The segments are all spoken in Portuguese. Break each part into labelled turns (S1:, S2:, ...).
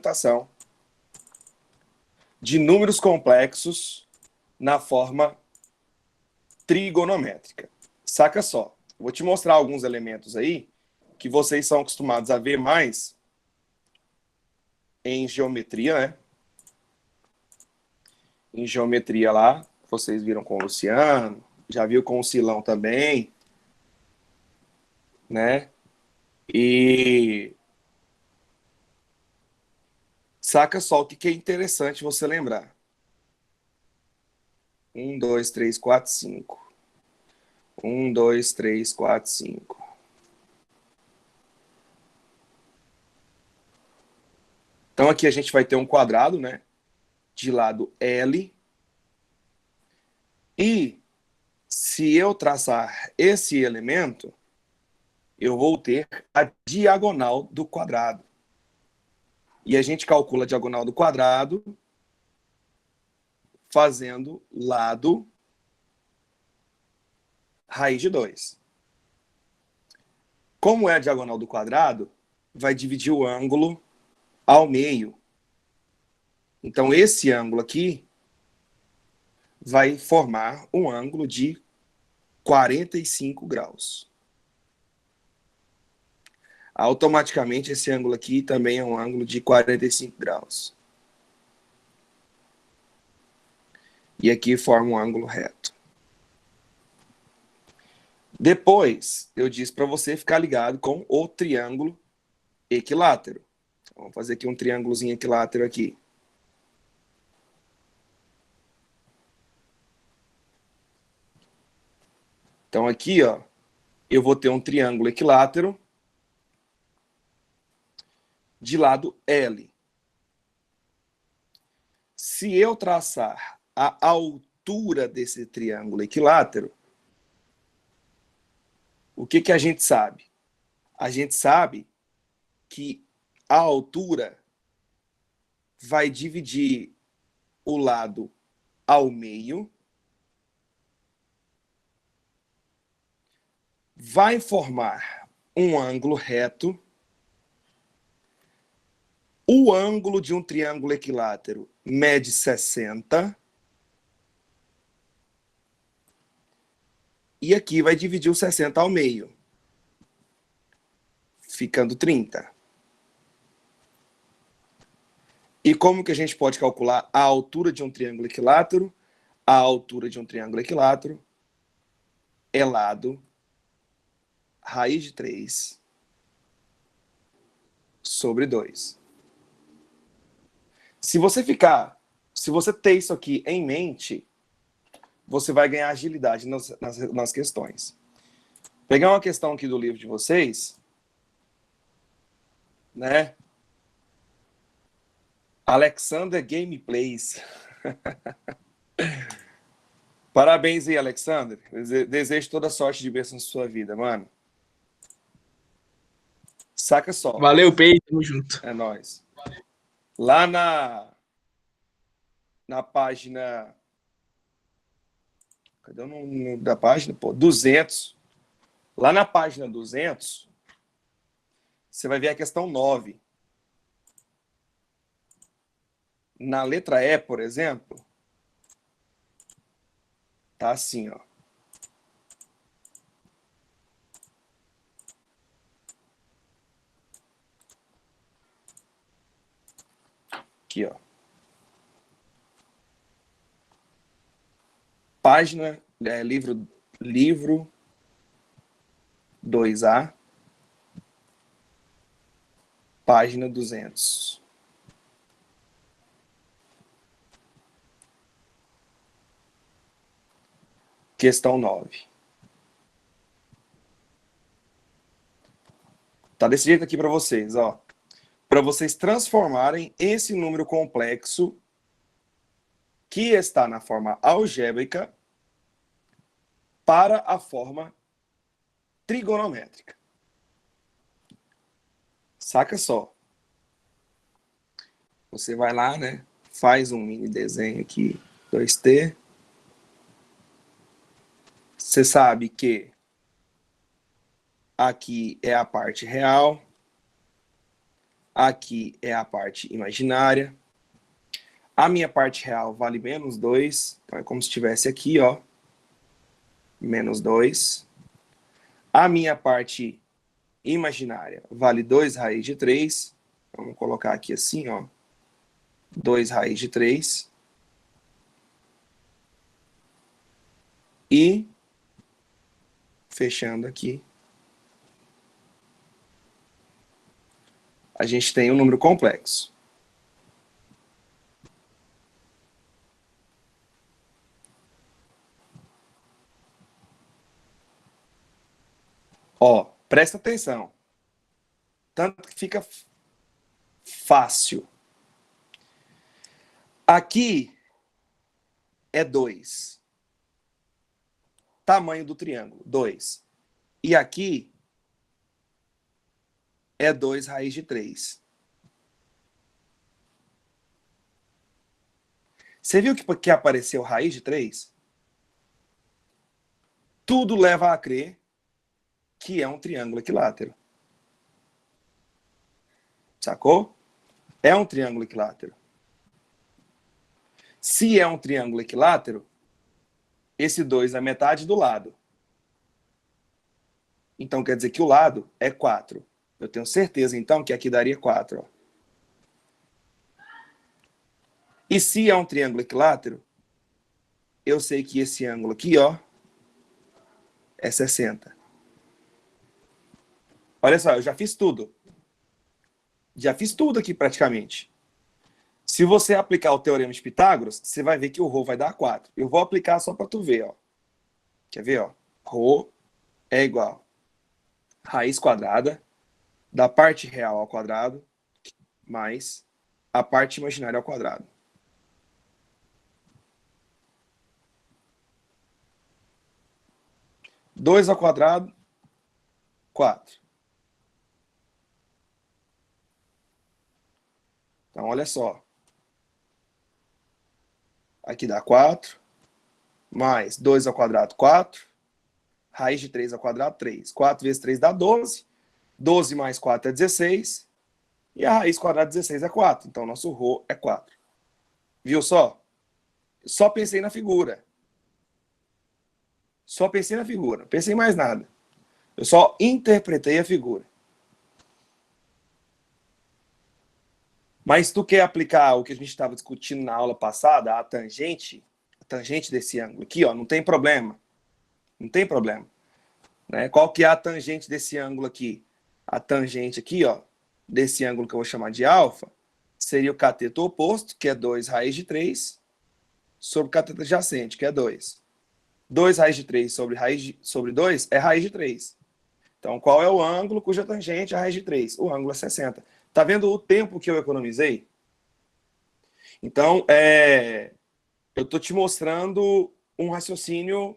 S1: representação de números complexos na forma trigonométrica. Saca só, vou te mostrar alguns elementos aí que vocês são acostumados a ver mais em geometria, né? Em geometria lá, vocês viram com o Luciano, já viu com o Silão também, né? E saca só o que é interessante você lembrar. 1, 2, 3, 4, 5. 1, 2, 3, 4, 5. Então aqui a gente vai ter um quadrado, né? De lado L. E se eu traçar esse elemento, eu vou ter a diagonal do quadrado. E a gente calcula a diagonal do quadrado fazendo lado raiz de 2. Como é a diagonal do quadrado, vai dividir o ângulo ao meio. Então, esse ângulo aqui vai formar um ângulo de 45 graus. Automaticamente, esse ângulo aqui também é um ângulo de 45 graus. E aqui forma um ângulo reto. Depois, eu disse para você ficar ligado com o triângulo equilátero. Vamos fazer aqui um triângulozinho equilátero aqui. Então aqui, ó, eu vou ter um triângulo equilátero de lado L. Se eu traçar a altura desse triângulo equilátero, o que a gente sabe? A gente sabe que a altura vai dividir o lado ao meio, vai formar um ângulo reto. O ângulo de um triângulo equilátero mede 60. E aqui vai dividir o 60 ao meio, ficando 30. E como que a gente pode calcular a altura de um triângulo equilátero? A altura de um triângulo equilátero é lado raiz de 3 sobre 2. Se você ter isso aqui em mente, você vai ganhar agilidade nas questões. Vou pegar uma questão aqui do livro de vocês, né? Alexander Gameplays. Parabéns aí, Alexander. Desejo toda sorte de bênção na sua vida, mano. Saca só.
S2: Valeu, Pei, tamo junto.
S1: É nóis. Lá na página... Cadê o nome da página? Pô, 200. Lá na página 200, você vai ver a questão 9. Na letra E, por exemplo, tá assim, ó. Aqui, ó. Página, livro 2A, página 200. Questão 9. Tá desse jeito aqui para vocês, ó. Para vocês transformarem esse número complexo que está na forma algébrica para a forma trigonométrica. Saca só. Você vai lá, né? Faz um mini desenho aqui, 2T. Você sabe que aqui é a parte real, Aqui é a parte imaginária. A minha parte real vale menos 2. Então, é como se estivesse aqui, ó. Menos 2. A minha parte imaginária vale 2 raiz de 3. Vamos colocar aqui assim, ó. 2 raiz de 3. E, fechando aqui, a gente tem um número complexo. Ó, presta atenção. Tanto que fica fácil. Aqui é 2. Tamanho do triângulo, 2. E aqui é 2 raiz de 3. Você viu que apareceu raiz de 3? Tudo leva a crer que é um triângulo equilátero. Sacou? É um triângulo equilátero. Se é um triângulo equilátero, esse 2 é metade do lado. Então quer dizer que o lado é 4. Eu tenho certeza, então, que aqui daria 4. Ó. E se é um triângulo equilátero, eu sei que esse ângulo aqui, ó, é 60. Olha só, eu já fiz tudo. Já fiz tudo aqui praticamente. Se você aplicar o teorema de Pitágoras, você vai ver que o ρ vai dar 4. Eu vou aplicar só para tu ver, ó. Quer ver, ó? ρ é igual a raiz quadrada da parte real ao quadrado mais a parte imaginária ao quadrado. Dois ao quadrado, 4. Então, olha só. Aqui dá 4, mais 2 ao quadrado, 4. Raiz de 3 ao quadrado, 3. 4 vezes 3 dá 12. 12 mais 4 é 16. E a raiz quadrada de 16 é 4. Então, nosso ρ é 4. Viu só? Só pensei na figura. Só pensei na figura. Não pensei em mais nada. Eu só interpretei a figura. Mas tu quer aplicar o que a gente estava discutindo na aula passada, a tangente desse ângulo aqui, ó, não tem problema. Não tem problema. Né? Qual que é a tangente desse ângulo aqui? A tangente aqui, ó, desse ângulo que eu vou chamar de alfa, seria o cateto oposto, que é 2 raiz de 3, sobre o cateto adjacente, que é 2. 2 raiz de 3 sobre 2 é raiz de 3. Então, qual é o ângulo cuja tangente é a raiz de 3? O ângulo é 60. Tá vendo o tempo que eu economizei? Então, eu estou te mostrando um raciocínio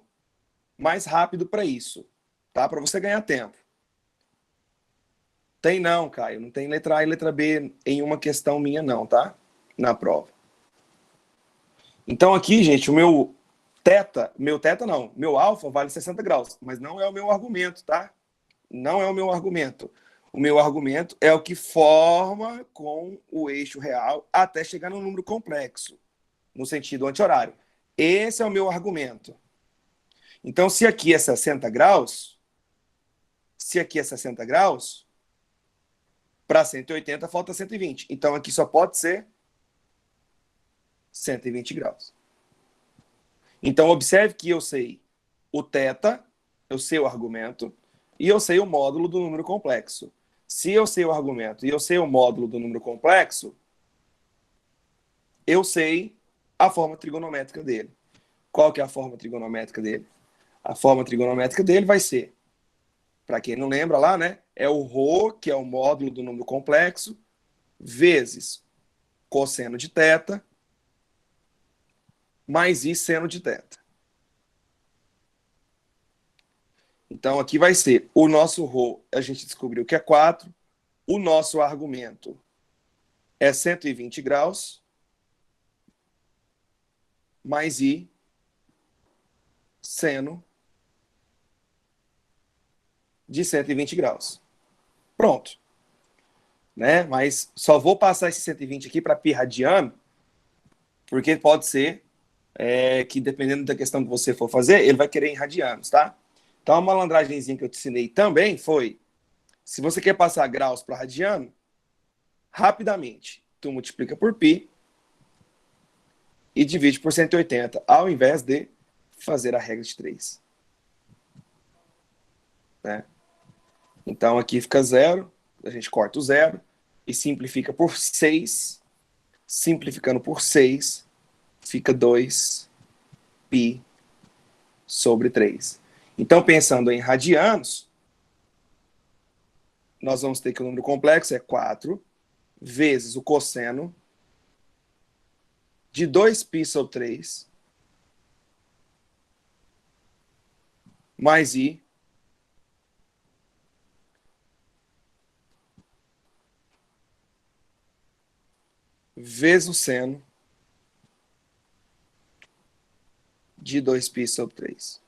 S1: mais rápido para isso, tá? Para você ganhar tempo. Tem não, Caio. Não tem letra A e letra B em uma questão minha não, tá? Na prova. Então aqui, gente, o meu alfa vale 60 graus, mas não é o meu argumento, tá? Não é o meu argumento. O meu argumento é o que forma com o eixo real até chegar no número complexo, no sentido anti-horário. Esse é o meu argumento. Então, se aqui é 60 graus, para 180 falta 120. Então, aqui só pode ser 120 graus. Então, observe que eu sei o θ, eu sei o argumento, e eu sei o módulo do número complexo. Se eu sei o argumento e eu sei o módulo do número complexo, eu sei a forma trigonométrica dele. Qual que é a forma trigonométrica dele? A forma trigonométrica dele vai ser, para quem não lembra lá, né? É o ρ, que é o módulo do número complexo, vezes cosseno de θ, mais i seno de θ. Então, aqui vai ser o nosso ρ, a gente descobriu que é 4, o nosso argumento é 120 graus, mais i seno de 120 graus. Pronto. né? Mas só vou passar esse 120 aqui para pi radiano, porque pode ser que, dependendo da questão que você for fazer, ele vai querer em radianos, tá? Então, a malandragemzinha que eu te ensinei também foi, se você quer passar graus para radiano, rapidamente, tu multiplica por pi e divide por 180, ao invés de fazer a regra de 3. Né? Então, aqui fica 0, a gente corta o 0 e simplifica por 6. Simplificando por 6, fica 2 pi sobre 3. Então, pensando em radianos, nós vamos ter que o número complexo é 4 vezes o cosseno de 2π sobre 3 mais i vezes o seno de 2π sobre 3.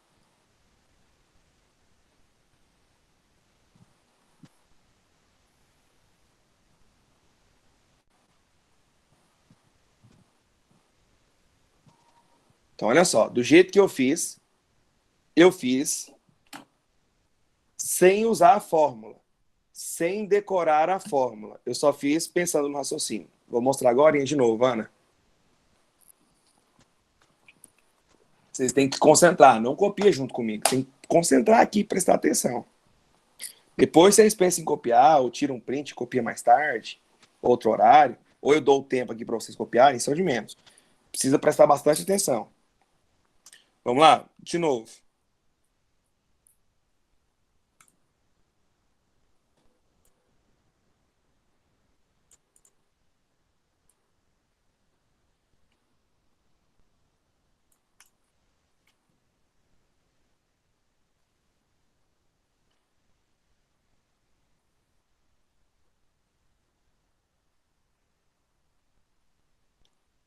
S1: Então, olha só, do jeito que eu fiz sem usar a fórmula, sem decorar a fórmula. Eu só fiz pensando no raciocínio. Vou mostrar agora de novo, Ana. Vocês têm que concentrar, não copia junto comigo. Tem que concentrar aqui e prestar atenção. Depois vocês pensam em copiar, ou tiram um print e copia mais tarde, outro horário, ou eu dou o tempo aqui para vocês copiarem, são de menos. Precisa prestar bastante atenção. Vamos lá, de novo.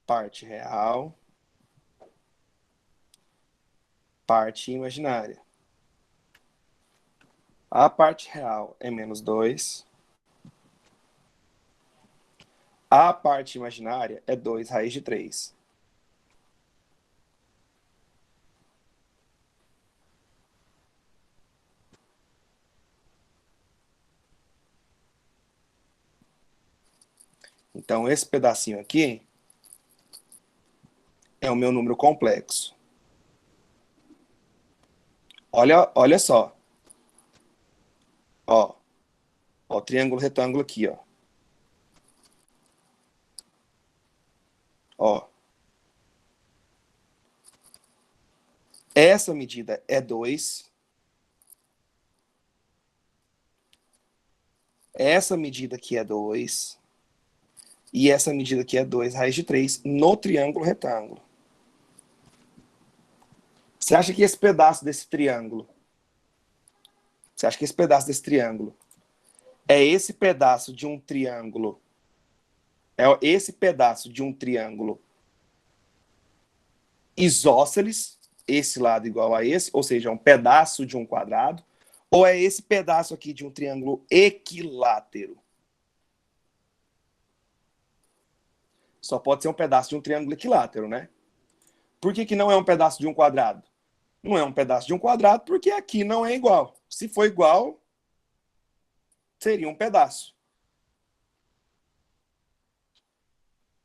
S1: Parte real, parte imaginária. A parte real é menos 2. A parte imaginária é 2 raiz de 3. Então, esse pedacinho aqui é o meu número complexo. Olha só. Ó, triângulo retângulo aqui, ó. Ó. Essa medida é 2. Essa medida aqui é 2. E essa medida aqui é 2 raiz de 3 no triângulo retângulo. Você acha que esse pedaço desse triângulo é esse pedaço de um triângulo? É esse pedaço de um triângulo isósceles, esse lado igual a esse, ou seja, um pedaço de um quadrado, ou é esse pedaço aqui de um triângulo equilátero? Só pode ser um pedaço de um triângulo equilátero, né? Por que não é um pedaço de um quadrado? Não é um pedaço de um quadrado porque aqui não é igual. Se for igual, seria um pedaço.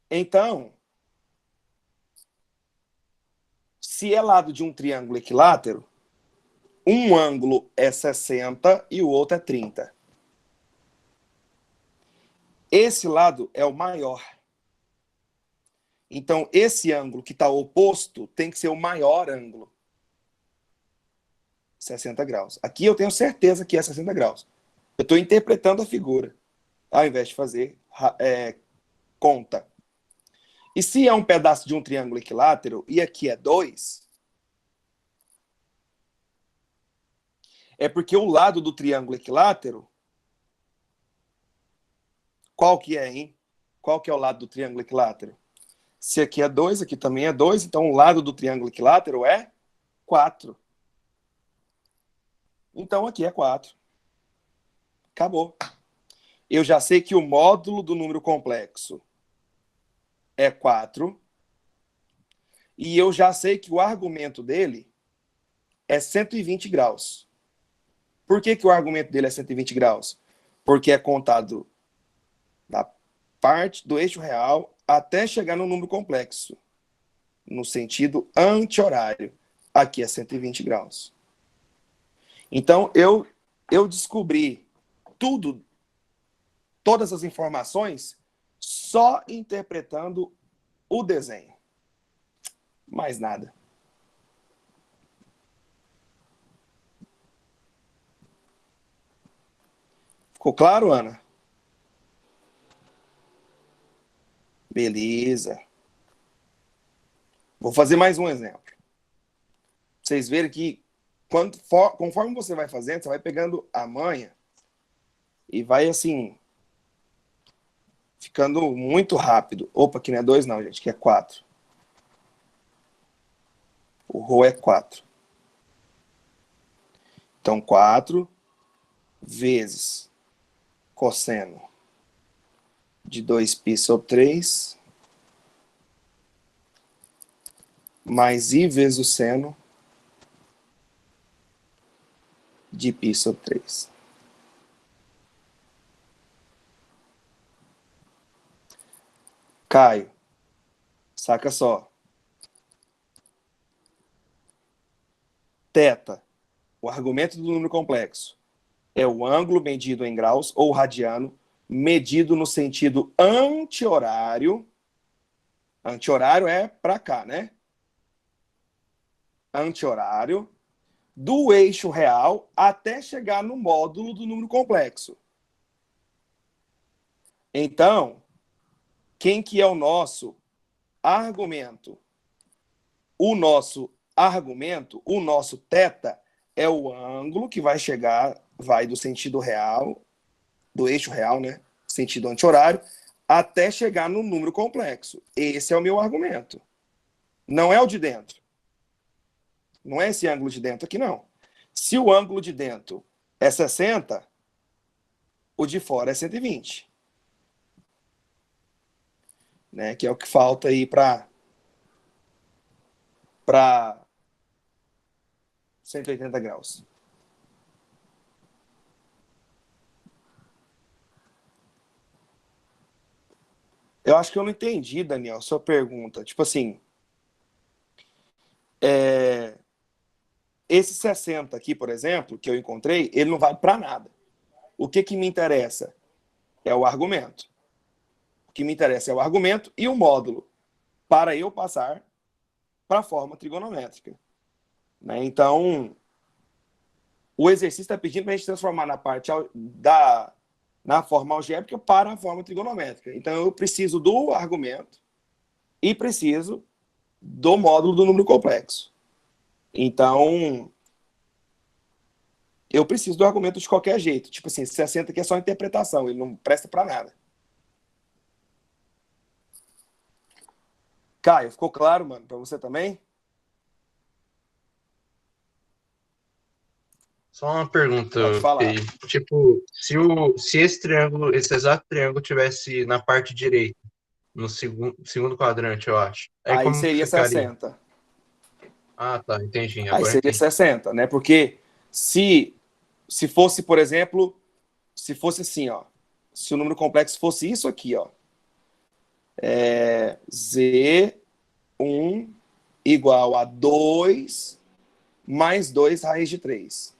S1: Então, se é lado de um triângulo equilátero, um ângulo é 60 e o outro é 30. Esse lado é o maior. Então, esse ângulo que está oposto tem que ser o maior ângulo. 60 graus. Aqui eu tenho certeza que é 60 graus. Eu estou interpretando a figura, ao invés de fazer conta. E se é um pedaço de um triângulo equilátero, e aqui é 2, é porque o lado do triângulo equilátero, qual que é, hein? Qual que é o lado do triângulo equilátero? Se aqui é 2, aqui também é 2, então o lado do triângulo equilátero é 4. Então aqui é 4. Acabou. Eu já sei que o módulo do número complexo é 4. E eu já sei que o argumento dele é 120 graus. Por que o argumento dele é 120 graus? Porque é contado da parte do eixo real até chegar no número complexo, no sentido anti-horário. Aqui é 120 graus. Então, eu descobri tudo, todas as informações, só interpretando o desenho. Mais nada. Ficou claro, Ana? Beleza. Vou fazer mais um exemplo. Vocês verem que conforme você vai fazendo, você vai pegando a manha e vai assim, ficando muito rápido. Opa, aqui não é 2 não, gente, que é 4. O ρ é 4. Então, 4 vezes cosseno de 2π sobre 3 mais i vezes o seno de π sobre 3. Caio, saca só. Θ, o argumento do número complexo, é o ângulo medido em graus ou radiano, medido no sentido anti-horário. Anti-horário é para cá, né? Anti-horário do eixo real até chegar no módulo do número complexo. Então, quem que é o nosso argumento? O nosso argumento, o nosso θ, é o ângulo que vai chegar, vai do sentido real, do eixo real, né? Sentido anti-horário, até chegar no número complexo. Esse é o meu argumento. Não é o de dentro. Não é esse ângulo de dentro aqui, não. Se o ângulo de dentro é 60, o de fora é 120. Né? Que é o que falta aí para 180 graus. Eu acho que eu não entendi, Daniel, sua pergunta. Tipo assim, esse 60 aqui, por exemplo, que eu encontrei, ele não vale para nada. O que me interessa é o argumento. O que me interessa é o argumento e o módulo para eu passar para a forma trigonométrica. Né? Então, o exercício está pedindo para a gente transformar na forma algébrica para a forma trigonométrica. Então, eu preciso do argumento e preciso do módulo do número complexo. Então, eu preciso do argumento de qualquer jeito. Tipo assim, 60 aqui é só interpretação, ele não presta para nada. Caio, ficou claro, mano, para você também?
S2: Só uma pergunta,
S1: Pode falar.
S2: Fê. Tipo, se esse triângulo, esse exato triângulo tivesse na parte direita, no segundo quadrante, eu acho. Aí
S1: Aí
S2: como que
S1: seria
S2: ficaria?
S1: 60.
S2: Ah, tá, entendi.
S1: Aí
S2: Agora
S1: seria
S2: entendi.
S1: 60, né? Porque se fosse, por exemplo, se fosse assim, ó, se o número complexo fosse isso aqui, ó, Z1 igual a 2 mais 2 raiz de 3.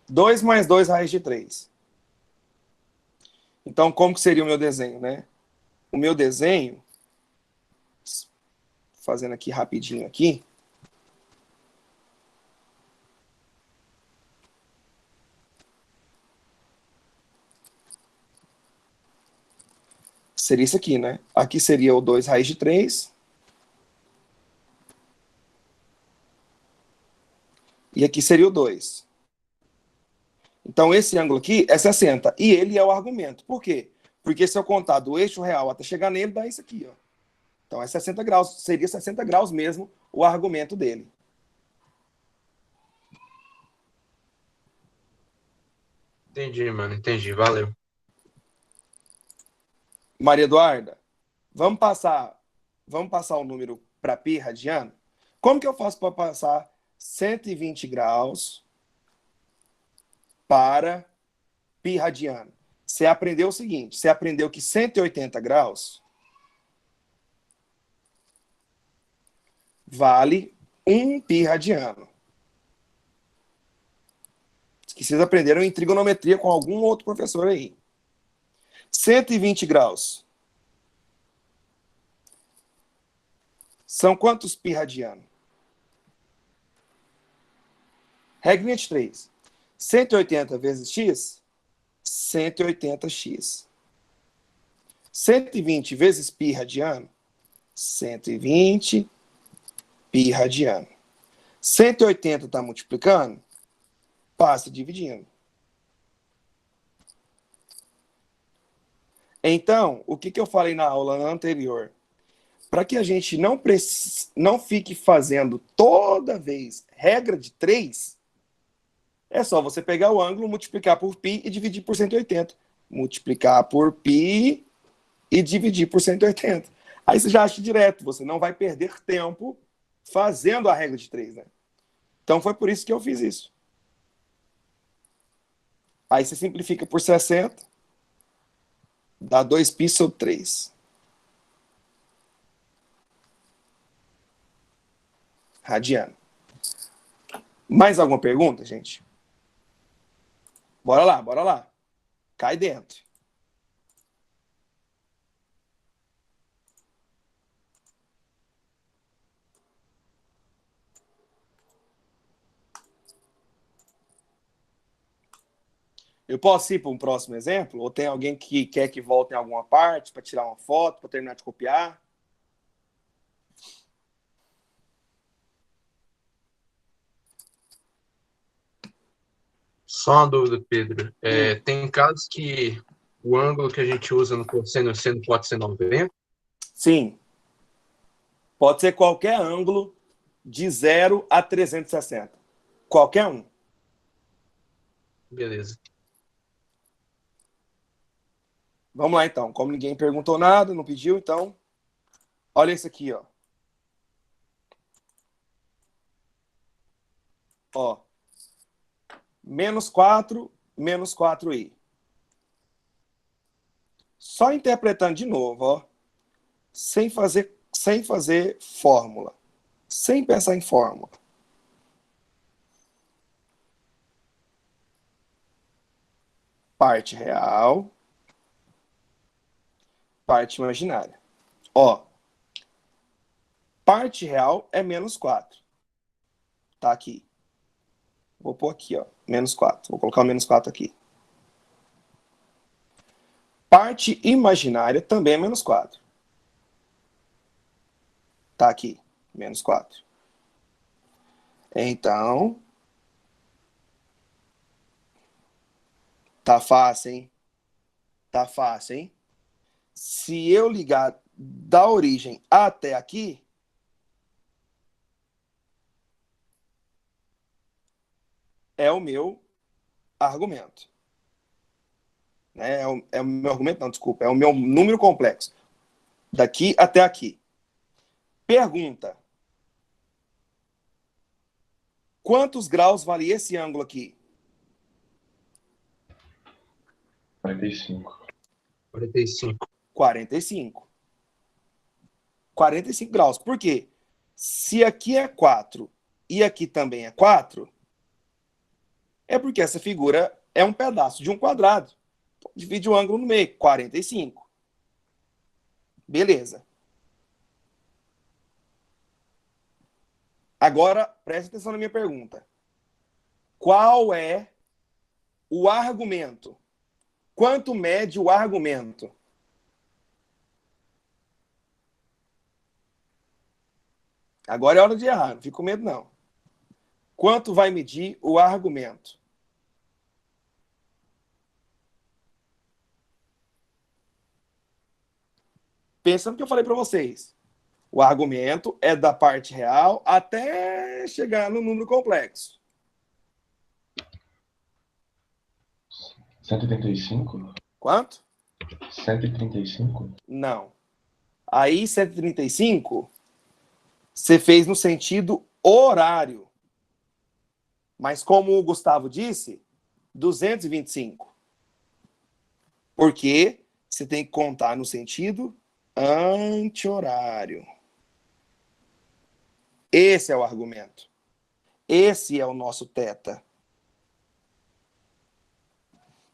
S1: 2 mais 2 raiz de 3. Então, como que seria o meu desenho, né? O meu desenho, fazendo aqui rapidinho aqui, seria isso aqui, né? Aqui seria o 2 raiz de 3. E aqui seria o 2. Então, esse ângulo aqui é 60. E ele é o argumento. Por quê? Porque se eu contar do eixo real até chegar nele, dá isso aqui, ó. Então, é 60 graus. Seria 60 graus mesmo o argumento dele.
S2: Entendi, mano. Entendi. Valeu.
S1: Maria Eduarda, vamos passar o número para π radiano? Como que eu faço para passar 120 graus para π radiano? Você aprendeu o seguinte, você aprendeu que 180 graus vale 1 π radiano. Que vocês aprenderam em trigonometria com algum outro professor aí. 120 graus. São quantos π radiano? Regrinha de 3. 180 vezes x, 180x. 120 vezes π radiano, 120 π radiano. 180 está multiplicando, passa dividindo. Então, o que eu falei na aula anterior? Para que a gente não fique fazendo toda vez regra de 3, é só você pegar o ângulo, multiplicar por π e dividir por 180. Multiplicar por π e dividir por 180. Aí você já acha direto, você não vai perder tempo fazendo a regra de 3, né? Então foi por isso que eu fiz isso. Aí você simplifica por 60, dá 2π sobre 3. Radiano. Mais alguma pergunta, gente? Bora lá, bora lá. Cai dentro. Eu posso ir para um próximo exemplo? Ou tem alguém que quer que volte em alguma parte para tirar uma foto, para terminar de copiar?
S2: Só uma dúvida, Pedro. Tem casos que o ângulo que a gente usa no cosseno pode ser 90?
S1: Sim. Pode ser qualquer ângulo de 0 a 360. Qualquer um.
S2: Beleza.
S1: Vamos lá, então. Como ninguém perguntou nada, não pediu, então... Olha isso aqui, ó. Ó. Menos 4, menos 4i. Só interpretando de novo, ó. Sem fazer fórmula. Sem pensar em fórmula. Parte real. Parte imaginária. Ó. Parte real é menos 4. Tá aqui. Vou pôr aqui, ó. Menos 4. Vou colocar o menos 4 aqui. Parte imaginária também é menos 4. Tá aqui. Menos 4. Então... Tá fácil, hein? Tá fácil, hein? Se eu ligar da origem até aqui, é o meu argumento. É o meu argumento, não, desculpa. É o meu número complexo. Daqui até aqui. Pergunta. Quantos graus vale esse ângulo aqui?
S3: 45.
S2: 45.
S1: 45. 45 graus. Por quê? Se aqui é 4 e aqui também é 4, é porque essa figura é um pedaço de um quadrado. Então, divide o ângulo no meio, 45. Beleza. Agora, preste atenção na minha pergunta. Qual é o argumento? Quanto mede o argumento? Agora é hora de errar, não fica com medo, não. Quanto vai medir o argumento? Pensa no que eu falei para vocês. O argumento é da parte real até chegar no número complexo.
S3: 135?
S1: Quanto?
S3: 135?
S1: Não. Aí, 135, você fez no sentido horário. Mas como o Gustavo disse, 225. Porque você tem que contar no sentido anti-horário. Esse é o argumento. Esse é o nosso θ.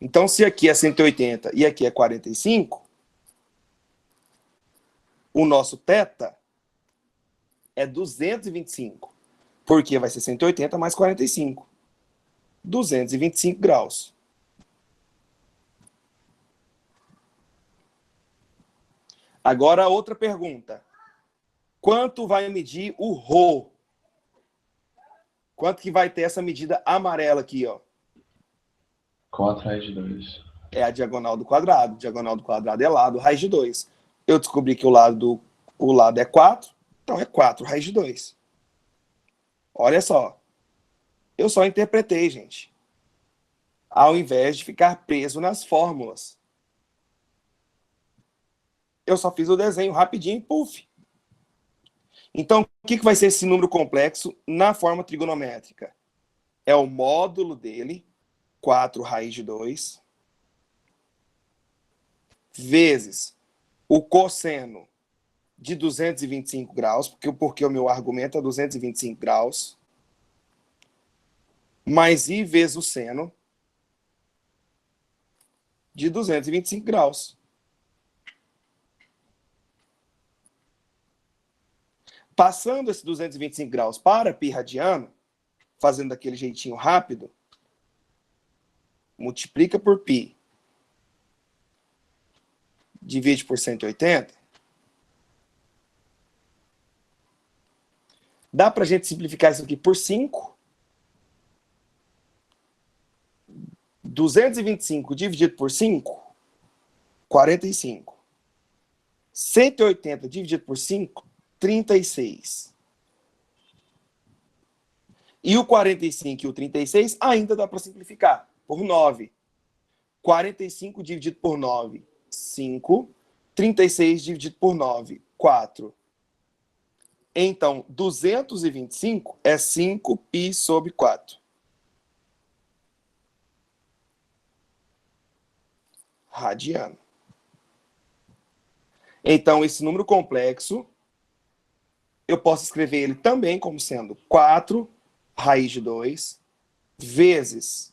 S1: Então, se aqui é 180 e aqui é 45, o nosso θ é 225. Porque vai ser 180 mais 45. 225 graus. Agora, outra pergunta. Quanto vai medir o ρ? Quanto que vai ter essa medida amarela aqui, ó?
S3: 4 raiz de 2.
S1: É a diagonal do quadrado. Diagonal do quadrado é lado, raiz de 2. Eu descobri que o lado é 4, então é 4 raiz de 2. Olha só. Eu só interpretei, gente. Ao invés de ficar preso nas fórmulas. Eu só fiz o desenho rapidinho e puf. Então, o que vai ser esse número complexo na forma trigonométrica? É o módulo dele, 4 raiz de 2, vezes o cosseno de 225 graus, porque o meu argumento é 225 graus, mais i vezes o seno de 225 graus. Passando esse 225 graus para π radiano, fazendo daquele jeitinho rápido, multiplica por π, divide por 180, dá para a gente simplificar isso aqui por 5. 225 dividido por 5, 45. 180 dividido por 5, 36. E o 45 e o 36 ainda dá para simplificar por 9. 45 dividido por 9, 5. 36 dividido por 9, 4. Então, 225 é 5π sobre 4. Radiano. Então, esse número complexo, eu posso escrever ele também como sendo 4 raiz de 2 vezes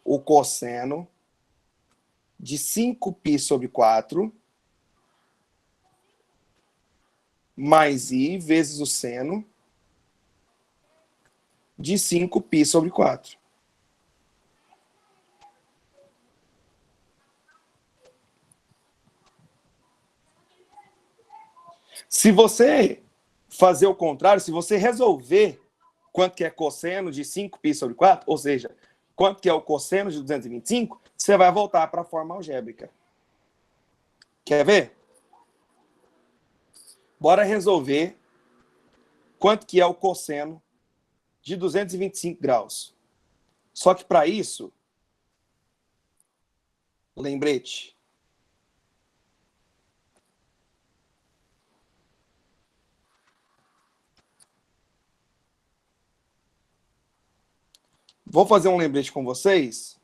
S1: o cosseno de 5π sobre 4 mais i vezes o seno de 5π sobre 4. Se você fazer o contrário, se você resolver quanto que é cosseno de 5π sobre 4, ou seja, quanto que é o cosseno de 225, você vai voltar para a forma algébrica. Quer ver? Bora resolver quanto que é o cosseno de 225 graus. Só que para isso, lembrete. Vou fazer um lembrete com vocês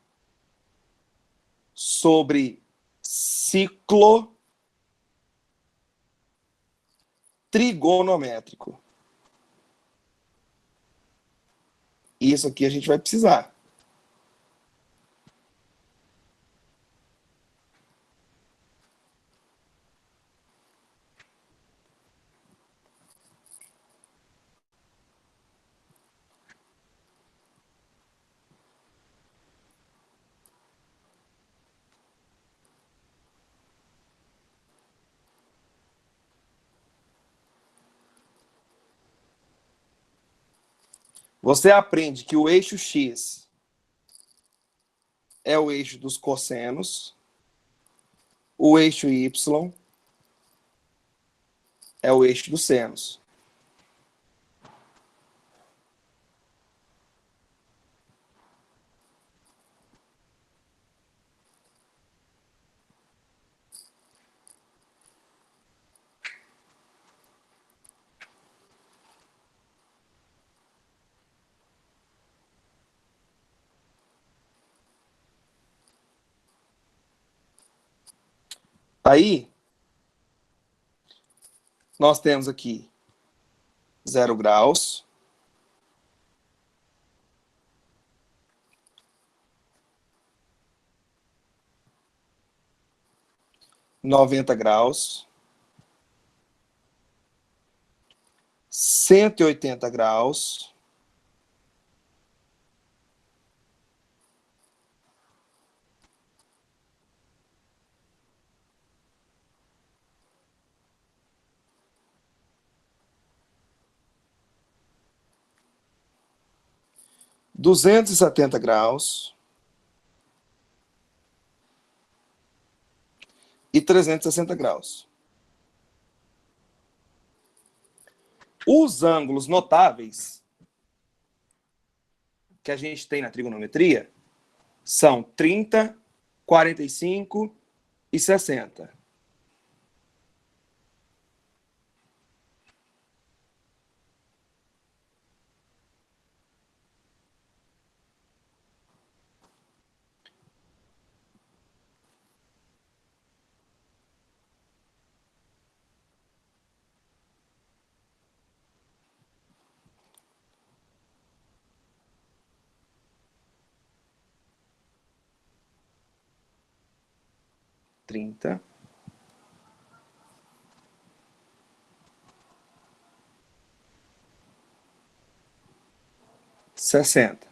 S1: sobre ciclo trigonométrico. Isso aqui a gente vai precisar. Você aprende que o eixo X é o eixo dos cossenos, o eixo Y é o eixo dos senos. Aí, nós temos aqui 0 graus. Noventa graus. 180 graus. Duzentos e setenta graus. E 360 graus. Os ângulos notáveis que a gente tem na trigonometria são 30, 45 e 60. Trinta. 60.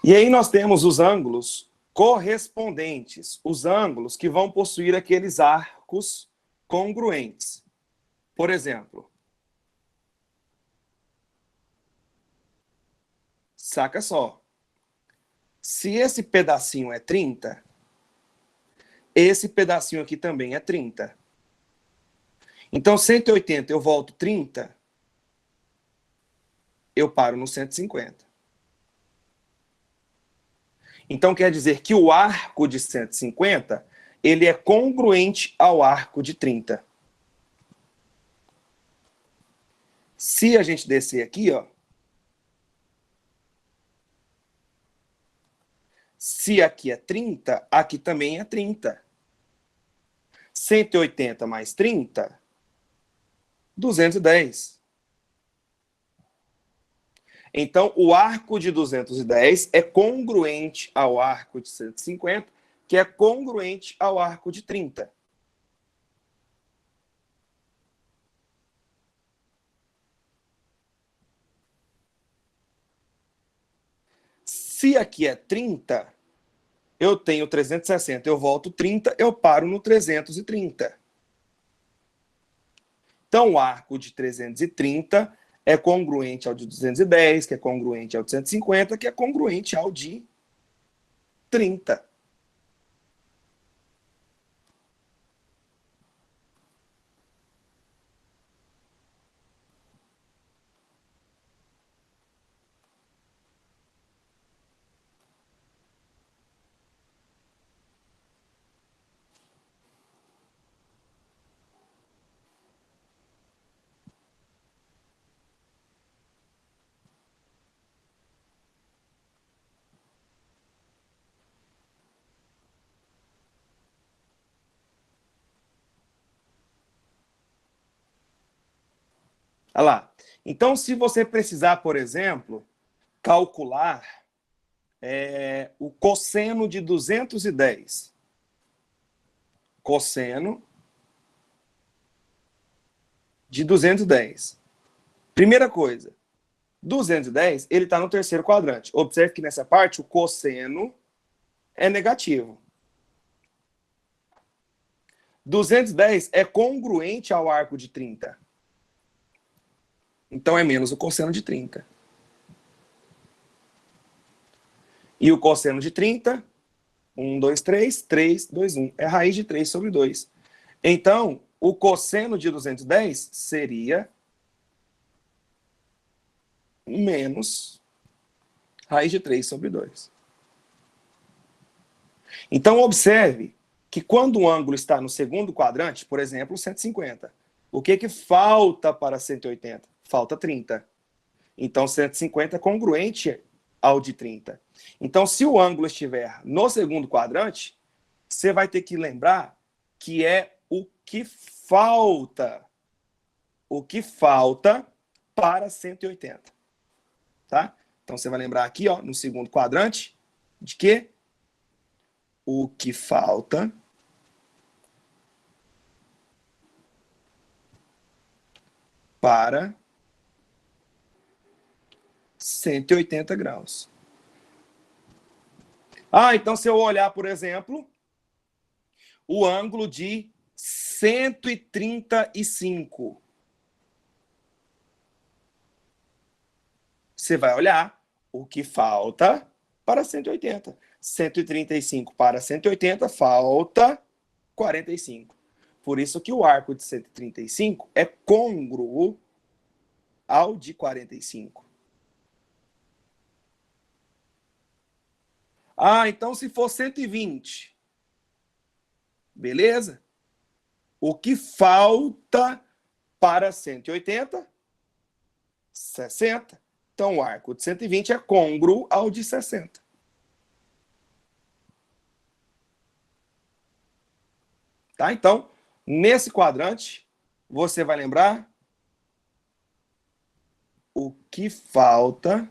S1: E aí nós temos os ângulos correspondentes, os ângulos que vão possuir aqueles arcos congruentes. Por exemplo, saca só, se esse pedacinho é 30, esse pedacinho aqui também é 30. Então, 180 eu volto 30, eu paro no 150. Então, quer dizer que o arco de 150, ele é congruente ao arco de 30. Se a gente descer aqui, ó, se aqui é 30, aqui também é 30. 180 mais 30, 210. Então, o arco de 210 é congruente ao arco de 150, que é congruente ao arco de 30. Se aqui é 30, eu tenho 360, eu volto 30, eu paro no 330. Então, o arco de 330 é congruente ao de 210, que é congruente ao de 150, que é congruente ao de 30. Olha lá. Então, se você precisar, por exemplo, calcular o cosseno de 210. Cosseno de 210. Primeira coisa, 210, ele está no terceiro quadrante. Observe que nessa parte o cosseno é negativo. 210 é congruente ao arco de 30. Então é menos o cosseno de 30. E o cosseno de 30, 1, 2, 3, 3, 2, 1. É raiz de 3 sobre 2. Então, o cosseno de 210 seria menos raiz de 3 sobre 2. Então, observe que quando o ângulo está no segundo quadrante, por exemplo, 150, o que falta para 180? Falta 30. Então, 150 é congruente ao de 30. Então, se o ângulo estiver no segundo quadrante, você vai ter que lembrar que é o que falta. O que falta para 180. Tá? Então, você vai lembrar aqui, ó, no segundo quadrante, de que o que falta para 180 graus. Ah, então se eu olhar, por exemplo, o ângulo de 135. Você vai olhar o que falta para 180. 135 para 180, falta 45. Por isso que o arco de 135 é côngruo ao de 45. Ah, então se for 120, beleza? O que falta para 180? 60. Então o arco de 120 é côngruo ao de 60. Tá? Então, nesse quadrante, você vai lembrar o que falta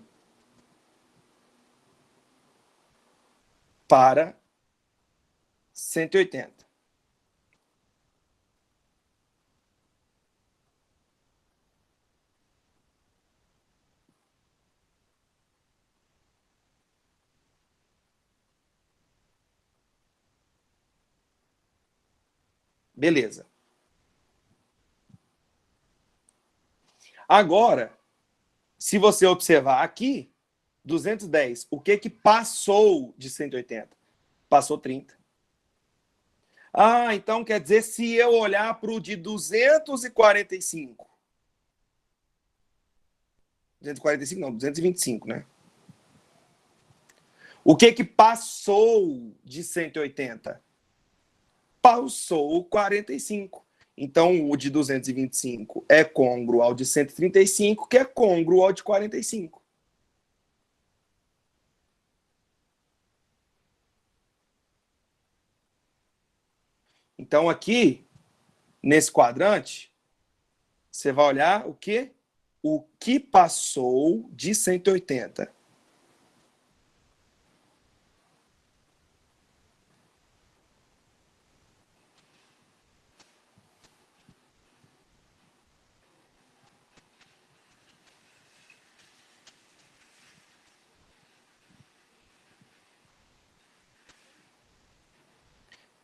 S1: para 180. Beleza. Agora, se você observar aqui, 210, o que passou de 180? Passou 30. Ah, então quer dizer, se eu olhar para o de 245. 245 não, 225, né? O que passou de 180? Passou 45. Então, o de 225 é côngruo ao de 135, que é côngruo ao de 45. Então, aqui, nesse quadrante, você vai olhar o quê? O que passou de 180.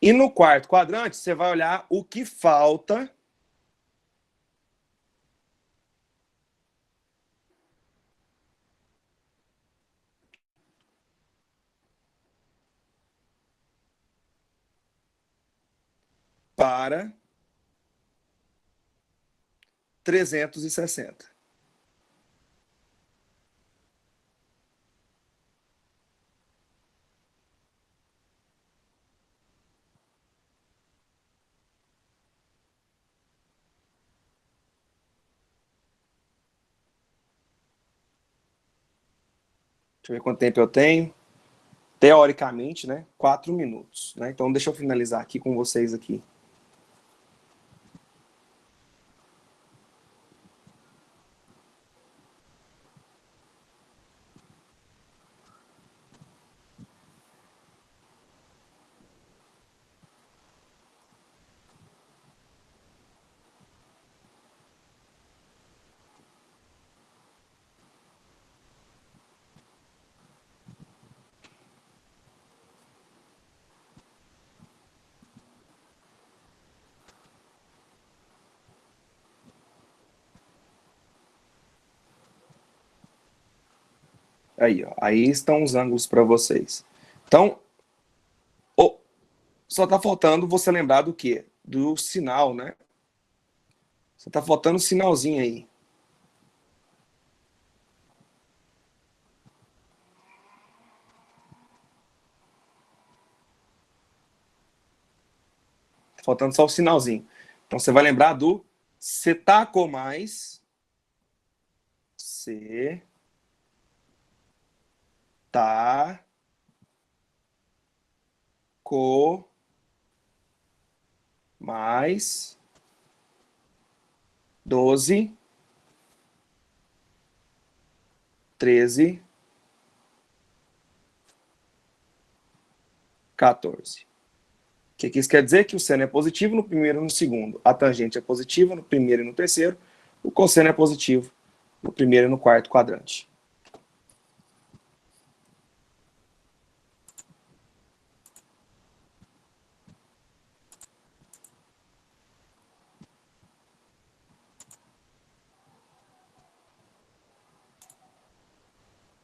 S1: E no quarto quadrante, você vai olhar o que falta para 360. Deixa eu ver quanto tempo eu tenho. Teoricamente, né? 4 minutos. Né? Então, deixa eu finalizar aqui com vocês aqui. Aí, ó. Aí estão os ângulos para vocês. Então, só está faltando você lembrar do quê? Do sinal, né? Só está faltando o sinalzinho aí. Tá faltando só o sinalzinho. Então, você vai lembrar do cetaco mais C tá co mais 12, 13, 14. O que isso quer dizer? Que o seno é positivo no primeiro e no segundo. A tangente é positiva no primeiro e no terceiro. O cosseno é positivo no primeiro e no quarto quadrante.